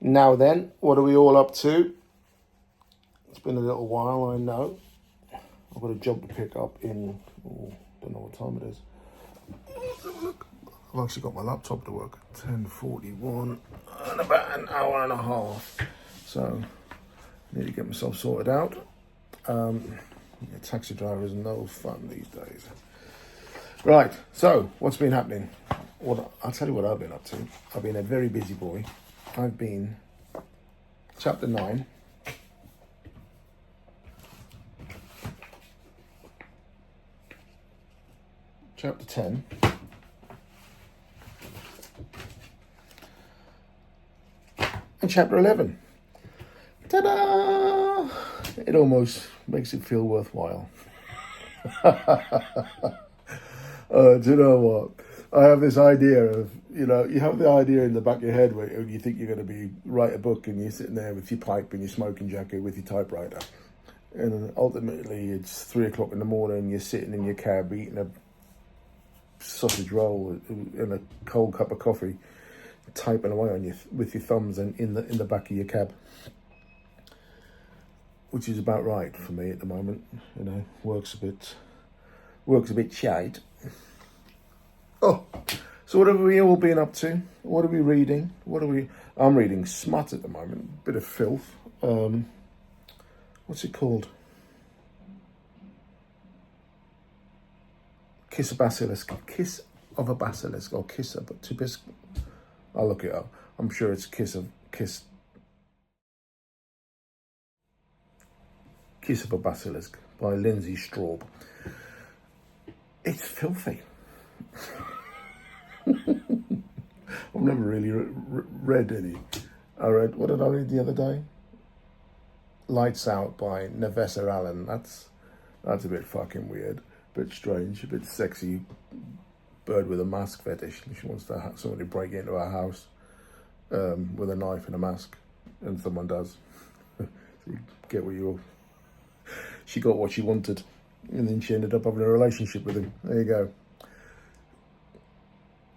Now then, what are we all up to? It's been a little while, I know. I've got a job to pick up in, don't know what time it is. I've actually got my laptop to work at 10:41 and about an hour and a half. So, I need to get myself sorted out. Taxi drivers are no fun these days. Right, so what's been happening? I'll tell you what I've been up to. I've been a very busy boy. I've been chapter 9. Chapter 10. And chapter 11. Ta-da! It almost makes it feel worthwhile. Do you know what? I have this idea of, you have the idea in the back of your head where you think you're going to write a book and you're sitting there with your pipe and your smoking jacket with your typewriter. And ultimately it's 3 o'clock in the morning, you're sitting in your cab eating a sausage roll and a cold cup of coffee, typing away on with your thumbs and in the back of your cab. Which is about right for me at the moment. Works a bit shite. Oh, so what have we all been up to? What are we reading? I'm reading smut at the moment. Bit of filth. What's it called? Kiss of a Basilisk, or Kiss of a Tubisc. I'll look it up. I'm sure it's Kiss of a Basilisk by Lindsay Straub. It's filthy. I've never really read any. What did I read the other day? Lights Out by Nevessa Allen. That's a bit fucking weird, a bit strange, a bit sexy. Bird with a mask fetish. She wants to have somebody break into her house with a knife and a mask, and someone does. So you get she got what she wanted, and then she ended up having a relationship with him. There you go.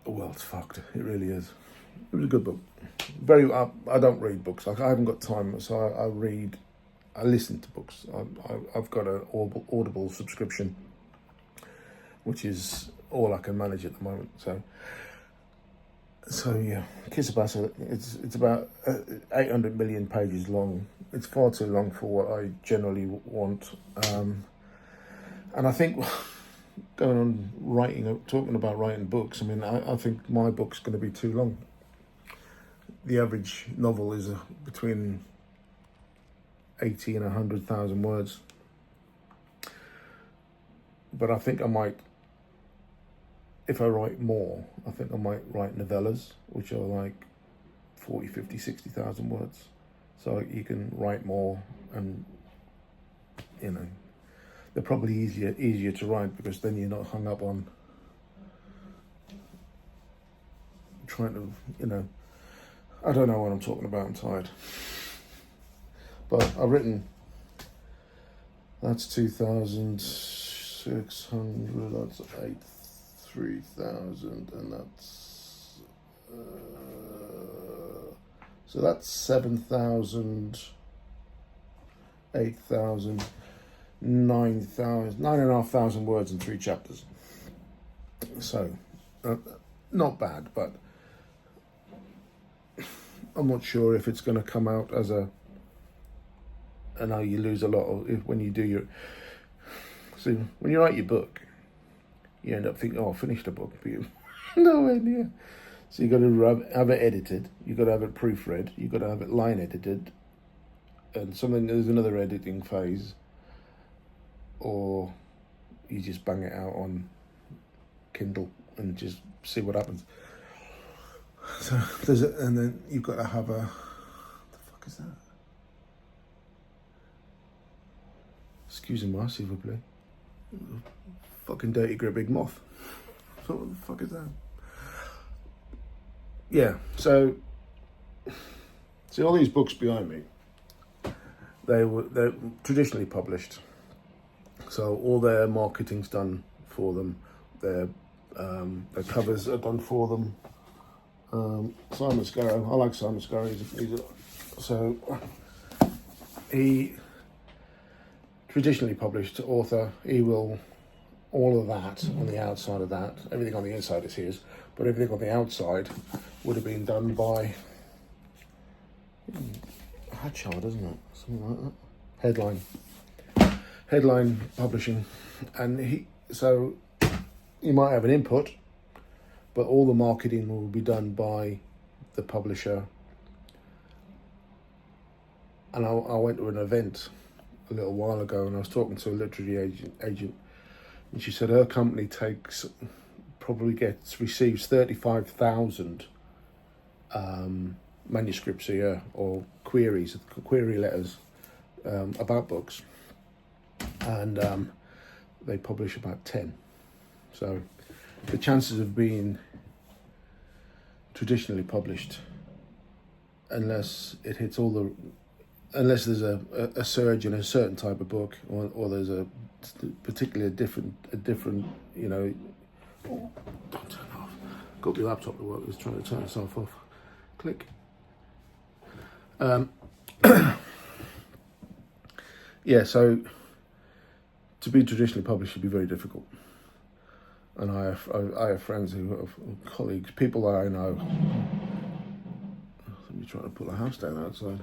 The world's fucked. It really is. It was a good book. I don't read books. I haven't got time, so I listen to books. I've got an Audible subscription, which is all I can manage at the moment. So yeah, Kiss of Basilisk. It's about 800 million pages long. It's far too long for what I generally want. And I think going on talking about writing books, I think my book's going to be too long. The average novel is between 80 and 100,000 words. But I think I might, if I write more, I think I might write novellas, which are like 40, 50, 60,000 words. So you can write more, and they're probably easier to write, because then you're not hung up on trying to, I don't know what I'm talking about, I'm tired. But I've written, that's 2,600, that's 3,000, and that's, so that's 7,000, 8,000, 9,000, 9,500 words in 3 chapters. So, not bad, but I'm not sure if it's going to come out as I know you lose a lot when you do when you write your book, you end up thinking, I finished the book, but you nowhere near. So you've got to have it edited, you've got to have it proofread, you've got to have it line edited, and there's another editing phase, or you just bang it out on Kindle and just see what happens. So and then you've got to have what the fuck is that? Excusez-moi, s'il vous plaît. Fucking dirty great big moth. So what the fuck is that? Yeah, so see all these books behind me, they're traditionally published. So all their marketing's done for them. Their covers are done for them. Simon Scarrow. I like Simon Scarrow. He traditionally published author. He will all of that on the outside of that. Everything on the inside is his, but everything on the outside would have been done by Hatchard, isn't it? Something like that. Headline Publishing, and so you might have an input, but all the marketing will be done by the publisher. And I went to an event a little while ago, and I was talking to a literary agent, and she said her company receives 35,000 manuscripts a year, or query letters about books, and they publish about 10. So the chances of being traditionally published, unless there's a surge in a certain type of book, or there's a different, oh, don't turn off. Got my laptop to work. It's trying to turn itself off. Click. Yeah, so to be traditionally published would be very difficult. And I have friends colleagues, people that I know. Let me try to put a house down outside.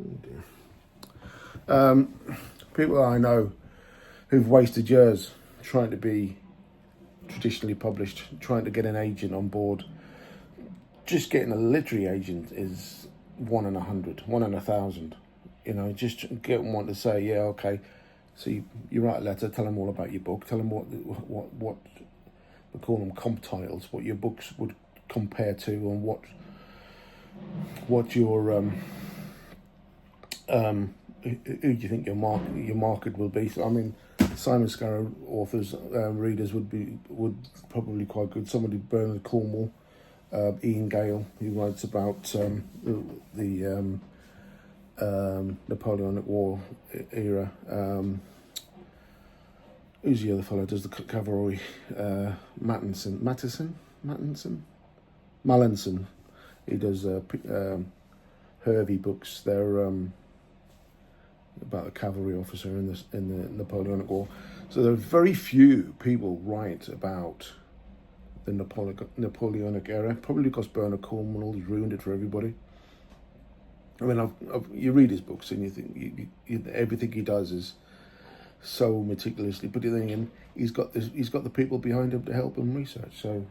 Oh dear. People that I know who've wasted years trying to be traditionally published, trying to get an agent on board. Just getting a literary agent is 1 in 100, 1 in 1,000. Just getting one to say, yeah, okay. So you write a letter, tell them all about your book, tell them what we call them comp titles, what your books would compare to, and what your who do you think your market will be? So, I mean, Simon Scarrow authors, readers would probably quite good. Somebody, Bernard Cornwell, Ian Gale, who writes about the Napoleonic War era. Who's the other fellow? Does the cavalry? Mallinson. He does Hervey books. They're about a cavalry officer in the Napoleonic War. So there are very few people write about the Napoleonic era, probably because Bernard Cornwell has ruined it for everybody. I mean, you read his books and you think everything he does is so meticulously, but then he's got the people behind him to help him research. So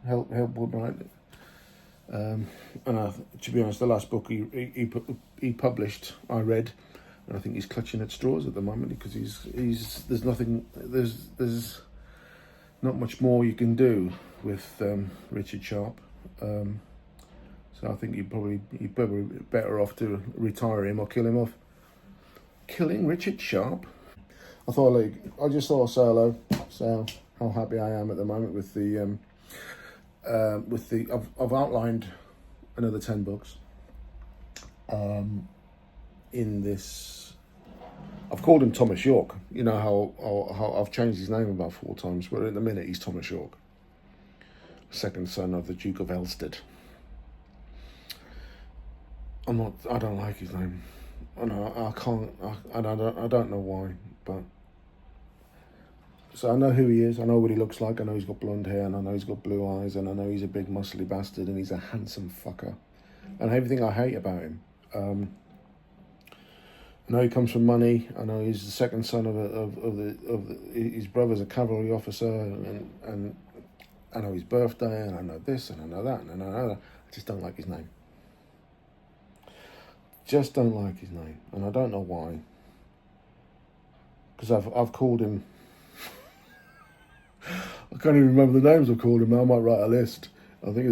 help him write it. And to be honest, the last book he published, I read, and I think he's clutching at straws at the moment because there's not much more you can do with Richard Sharp. So I think you'd probably better off to retire him or kill him off. Killing Richard Sharp. I just thought I'd say hello. So how happy I am at the moment with the. I've outlined another 10 books. In this, I've called him Thomas York. You know how I've changed his name about 4 times, but at the minute he's Thomas York, second son of the Duke of Elstead. I don't like his name. I don't know why, but. So I know who he is, I know what he looks like, I know he's got blonde hair, and I know he's got blue eyes, and I know he's a big muscly bastard, and he's a handsome fucker. And everything I hate about him. I know he comes from money, I know he's the second son of his brother's a cavalry officer, and I know his birthday, and I know this, and I know that, and I know that. I just don't like his name. Just don't like his name, and I don't know why. Because I've called him... I can't even remember the names I've called him. I might write a list. I think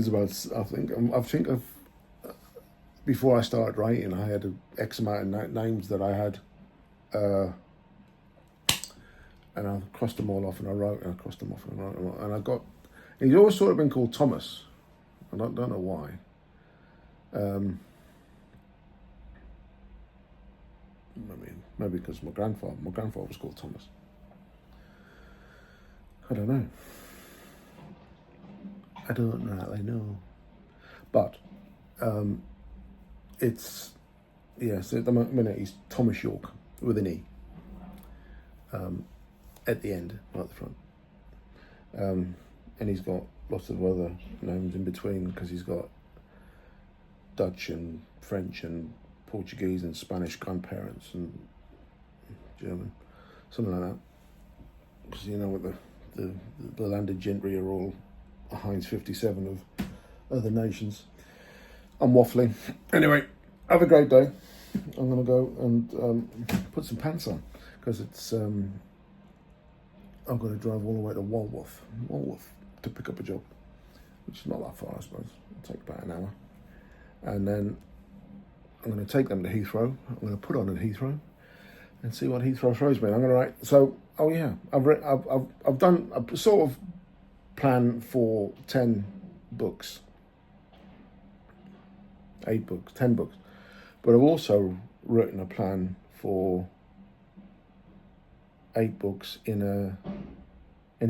before I started writing, I had an X amount of names that I had, and I crossed them all off, and I wrote, and I crossed them off, and I wrote them all, and I got. And he's always sort of been called Thomas. I don't know why. Maybe because my grandfather was called Thomas. I don't know. I don't really know. But it's, yes, at the minute he's Thomas York with an E at the end, not at the front. And he's got lots of other names in between because he's got Dutch and French and Portuguese and Spanish grandparents and German, something like that. Because you know what, the landed gentry are all a Heinz 57 of other nations. I'm waffling. Anyway, have a great day. I'm going to go and put some pants on because it's I've got to drive all the way to Walworth to pick up a job, which is not that far, I suppose. It'll take about an hour. And then I'm going to take them to Heathrow. I'm going to put on at Heathrow and see what Heathrow throws me. I'm going to write. So, oh yeah, I've done a sort of plan for 10 books, 8 books, 10 books, but I've also written a plan for 8 books in a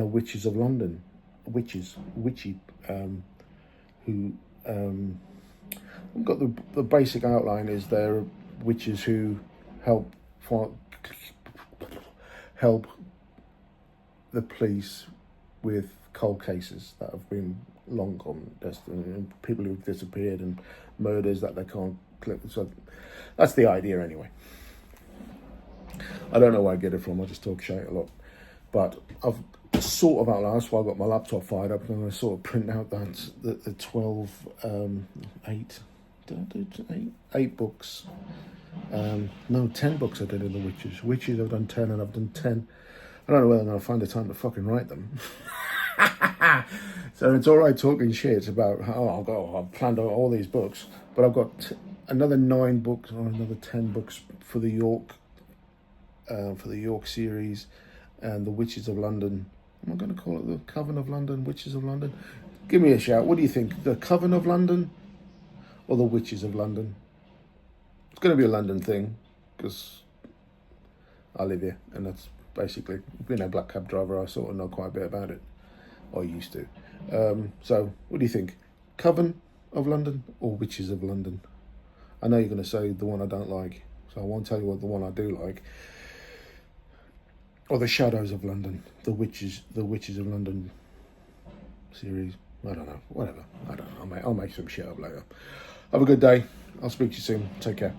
Witches of London, witchy, who got the basic outline is they're witches who help the police with cold cases that have been long gone, and people who've disappeared and murders that they can't clip. So that's the idea anyway. I don't know where I get it from. I just talk shit a lot, but I've sort of outlined. That's why I got my laptop fired up. I'm going to sort of print out the 12, 8. Did I do 8 books? No, 10 books I did in the Witches. Witches, I've done 10, and I've done 10. I don't know whether I'm going to find the time to fucking write them. So it's all right talking shit about how I've planned out all these books, but I've got another 9 books or another 10 books for the York series and the Witches of London. Am I going to call it the Coven of London, Witches of London? Give me a shout. What do you think? The Coven of London or the Witches of London? It's going to be a London thing because I live here, and that's basically, being a black cab driver, I sort of know quite a bit about it. I used to. So, what do you think? Coven of London or Witches of London? I know you're going to say the one I don't like, so I won't tell you what the one I do like. Or the Shadows of London, the Witches of London series. I don't know. Whatever. I don't know. I'll make some shit up later. Have a good day. I'll speak to you soon. Take care.